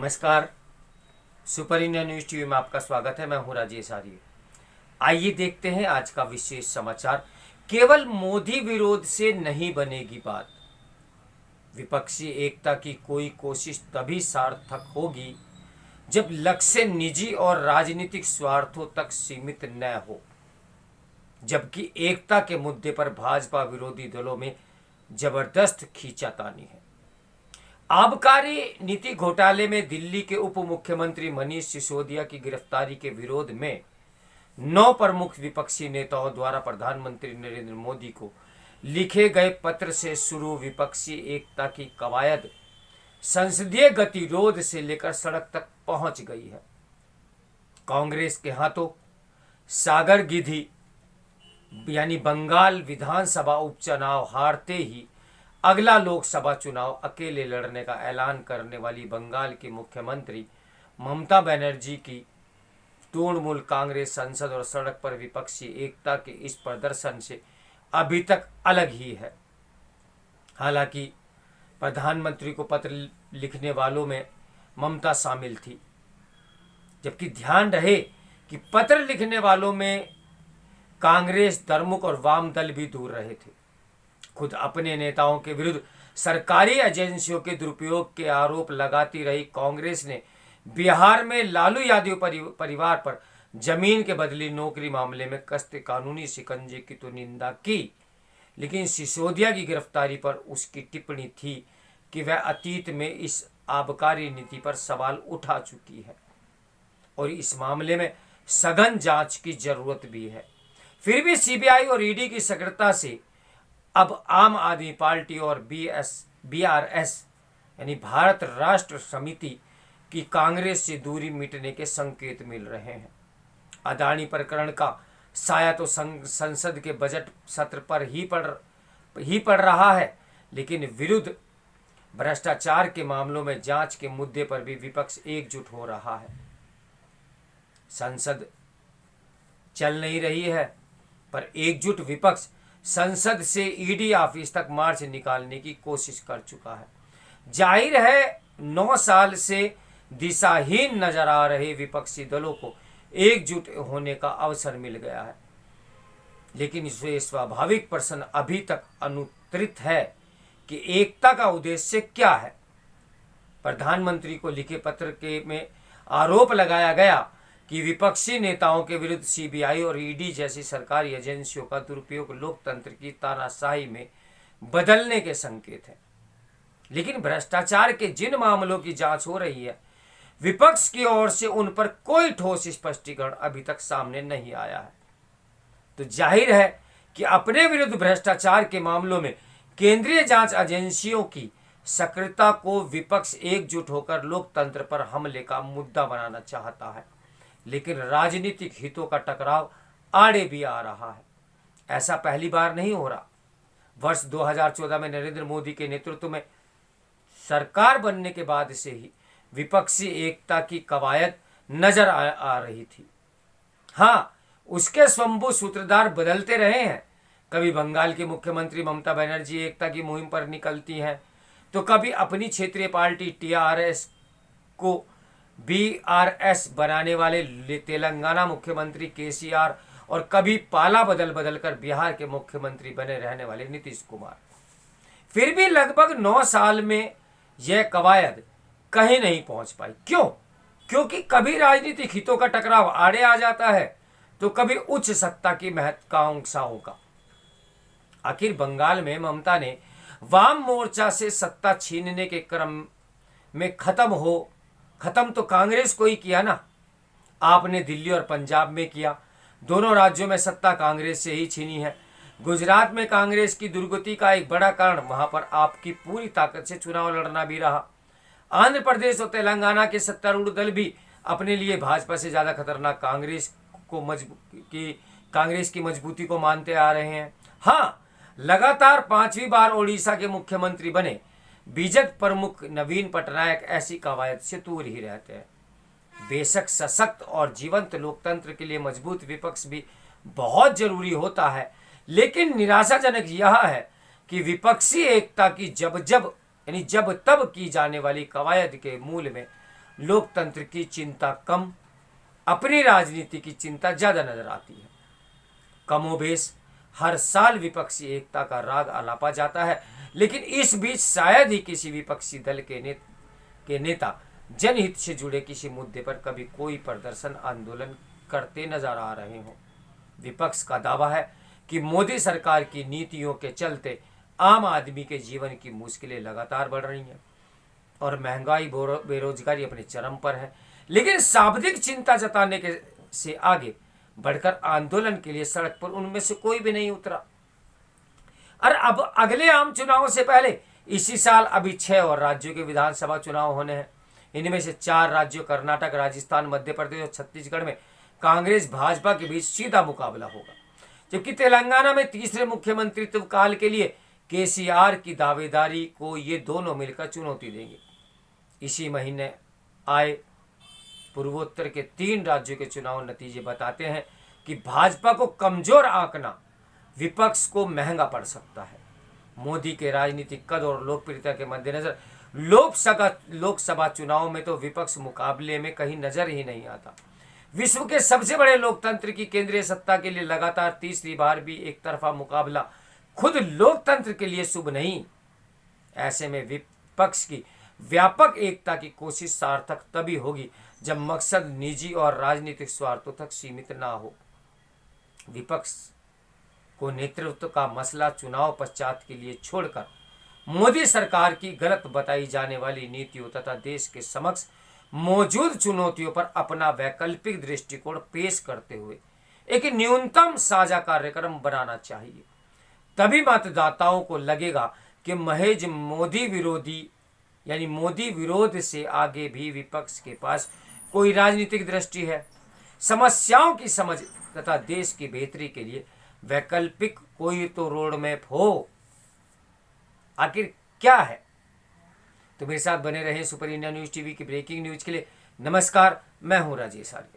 नमस्कार। Super India news TV में आपका स्वागत है। मैं हूं राजेश आर्य। आइए देखते हैं आज का विशेष समाचार। केवल मोदी विरोध से नहीं बनेगी बात। विपक्षी एकता की कोई कोशिश तभी सार्थक होगी जब लक्ष्य निजी और राजनीतिक स्वार्थों तक सीमित न हो, जबकि एकता के मुद्दे पर भाजपा विरोधी दलों में जबरदस्त खींचातानी है। आबकारी नीति घोटाले में दिल्ली के उप मुख्यमंत्री मनीष सिसोदिया की गिरफ्तारी के विरोध में 9 प्रमुख विपक्षी नेताओं द्वारा प्रधानमंत्री नरेंद्र मोदी को लिखे गए पत्र से शुरू विपक्षी एकता की कवायद संसदीय गतिरोध से लेकर सड़क तक पहुंच गई है। कांग्रेस के हाथों सागर गिद्धि यानी बंगाल विधानसभा उपचुनाव हारते ही अगला लोकसभा चुनाव अकेले लड़ने का ऐलान करने वाली बंगाल की मुख्यमंत्री ममता बनर्जी की तृणमूल कांग्रेस संसद और सड़क पर विपक्षी एकता के इस प्रदर्शन से अभी तक अलग ही है। हालांकि प्रधानमंत्री को पत्र लिखने वालों में ममता शामिल थी, जबकि ध्यान रहे कि पत्र लिखने वालों में कांग्रेस, द्रमुक और वाम दल भी दूर रहे थे। खुद अपने नेताओं के विरुद्ध सरकारी एजेंसियों के दुरुपयोग के आरोप लगाती रही कांग्रेस ने बिहार में लालू यादव परिवार पर जमीन के बदले नौकरी मामले में कसते कानूनी शिकंजे की तो निंदा की, लेकिन सिसोदिया की गिरफ्तारी पर उसकी टिप्पणी थी कि वह अतीत में इस आबकारी नीति पर सवाल उठा चुकी है और इस मामले में सघन जांच की जरूरत भी है। फिर भी सीबीआई और ईडी की सक्रियता से अब आम आदमी पार्टी और बीआरएस यानी भारत राष्ट्र समिति की कांग्रेस से दूरी मिटने के संकेत मिल रहे हैं। अदानी प्रकरण का साया तो संसद के बजट सत्र पर ही पड़ रहा है, लेकिन विरुद्ध भ्रष्टाचार के मामलों में जांच के मुद्दे पर भी विपक्ष एकजुट हो रहा है। संसद चल नहीं रही है, पर एकजुट विपक्ष संसद से ईडी ऑफिस तक मार्च निकालने की कोशिश कर चुका है। जाहिर है 9 साल से दिशाहीन नजर आ रहे विपक्षी दलों को एकजुट होने का अवसर मिल गया है, लेकिन इससे स्वाभाविक प्रश्न अभी तक अनुत्तरित है कि एकता का उद्देश्य क्या है। प्रधानमंत्री को लिखे पत्र में आरोप लगाया गया कि विपक्षी नेताओं के विरुद्ध सीबीआई और ईडी जैसी सरकारी एजेंसियों का दुरुपयोग लोकतंत्र की तानाशाही में बदलने के संकेत हैं। लेकिन भ्रष्टाचार के जिन मामलों की जांच हो रही है, विपक्ष की ओर से उन पर कोई ठोस स्पष्टीकरण अभी तक सामने नहीं आया है। तो जाहिर है कि अपने विरुद्ध भ्रष्टाचार के मामलों में केंद्रीय जांच एजेंसियों की सक्रियता को विपक्ष एकजुट होकर लोकतंत्र पर हमले का मुद्दा बनाना चाहता है, लेकिन राजनीतिक हितों का टकराव आड़े भी आ रहा है। ऐसा पहली बार नहीं हो रहा। वर्ष 2014 में नरेंद्र मोदी के नेतृत्व में सरकार बनने के बाद से ही विपक्षी एकता की कवायद नजर आ रही थी। हाँ, उसके स्वयंभू सूत्रधार बदलते रहे हैं। कभी बंगाल की मुख्यमंत्री ममता बनर्जी एकता की मुहिम पर निकलती हैं, तो कभी अपनी क्षेत्रीय पार्टी टीआरएस को बीआरएस बनाने वाले तेलंगाना मुख्यमंत्री केसीआर और कभी पाला बदल बदल कर बिहार के मुख्यमंत्री बने रहने वाले नीतीश कुमार। फिर भी लगभग 9 साल में यह कवायद कहीं नहीं पहुंच पाई। क्यों? क्योंकि कभी राजनीतिक हितों का टकराव आड़े आ जाता है, तो कभी उच्च सत्ता की महत्वाकांक्षाओं का। आखिर बंगाल में ममता ने वाम मोर्चा से सत्ता छीनने के क्रम में खत्म तो कांग्रेस को ही किया ना। आपने दिल्ली और पंजाब में किया। दोनों राज्यों में सत्ता कांग्रेस से ही छीनी है। गुजरात में कांग्रेस की दुर्गति का एक बड़ा कारण वहां पर आपकी पूरी ताकत से चुनाव लड़ना भी रहा। आंध्र प्रदेश और तेलंगाना के सत्तारूढ़ दल भी अपने लिए भाजपा से ज्यादा खतरनाक कांग्रेस की मजबूती को मानते आ रहे हैं। हाँ, लगातार 5वीं बार ओडिशा के मुख्यमंत्री बने बीजेपी प्रमुख नवीन पटनायक ऐसी कवायद से दूर ही रहते हैं। बेशक सशक्त और जीवंत लोकतंत्र के लिए मजबूत विपक्ष भी बहुत जरूरी होता है, लेकिन निराशाजनक यह है कि विपक्षी एकता की जब तब की जाने वाली कवायद के मूल में लोकतंत्र की चिंता कम, अपनी राजनीति की चिंता ज्यादा नजर आती है। कमोबेश हर साल विपक्षी एकता का राग आलापा जाता है, लेकिन इस बीच शायद ही किसी विपक्षी दल के नेता जनहित से जुड़े किसी मुद्दे पर कभी कोई प्रदर्शन आंदोलन करते नजर आ रहे हों। विपक्ष का दावा है कि मोदी सरकार की नीतियों के चलते आम आदमी के जीवन की मुश्किलें लगातार बढ़ रही हैं और महंगाई बेरोजगारी अपने चरम पर है, लेकिन शाब्दिक चिंता जताने के से आगे बढ़कर आंदोलन के लिए सड़क पर उनमें से कोई भी नहीं उतरा। और अब अगले आम चुनावों से पहले इसी साल अभी 6 और राज्यों के विधानसभा चुनाव होने हैं। इनमें से 4 राज्यों कर्नाटक, राजस्थान, मध्य प्रदेश और छत्तीसगढ़ में कांग्रेस भाजपा के बीच सीधा मुकाबला होगा, जबकि तेलंगाना में तीसरे मुख्यमंत्रित्व काल के लिए केसीआर की दावेदारी को ये दोनों मिलकर चुनौती देंगे। इसी महीने आए पूर्वोत्तर के 3 राज्यों के चुनाव नतीजे बताते हैं कि भाजपा को कमजोर आंकना विपक्ष को महंगा पड़ सकता है। मोदी के राजनीतिक कद और लोकप्रियता के मद्देनजर लोकसभा चुनाव में तो विपक्ष मुकाबले में कहीं नजर ही नहीं आता। विश्व के सबसे बड़े लोकतंत्र की केंद्रीय सत्ता के लिए लगातार तीसरी बार भी एक तरफा मुकाबला खुद लोकतंत्र के लिए शुभ नहीं। ऐसे में विपक्ष की व्यापक एकता की कोशिश सार्थक तभी होगी जब मकसद निजी और राजनीतिक स्वार्थों तक सीमित ना हो। विपक्ष को नेतृत्व का मसला चुनाव पश्चात के लिए छोड़कर मोदी सरकार की गलत बताई जाने वाली नीतियों तथा देश के समक्ष मौजूद चुनौतियों पर अपना वैकल्पिक दृष्टिकोण पेश करते हुए एक न्यूनतम साझा कार्यक्रम बनाना चाहिए। तभी मतदाताओं को लगेगा कि महज मोदी विरोध से आगे भी विपक्ष के पास कोई राजनीतिक दृष्टि है। समस्याओं की समझ तथा देश की बेहतरी के लिए वैकल्पिक कोई तो रोड मैप हो। आखिर क्या है? तो मेरे साथ बने रहे सुपर इंडिया न्यूज टीवी की ब्रेकिंग न्यूज के लिए। नमस्कार, मैं हूं राजेश आर्य।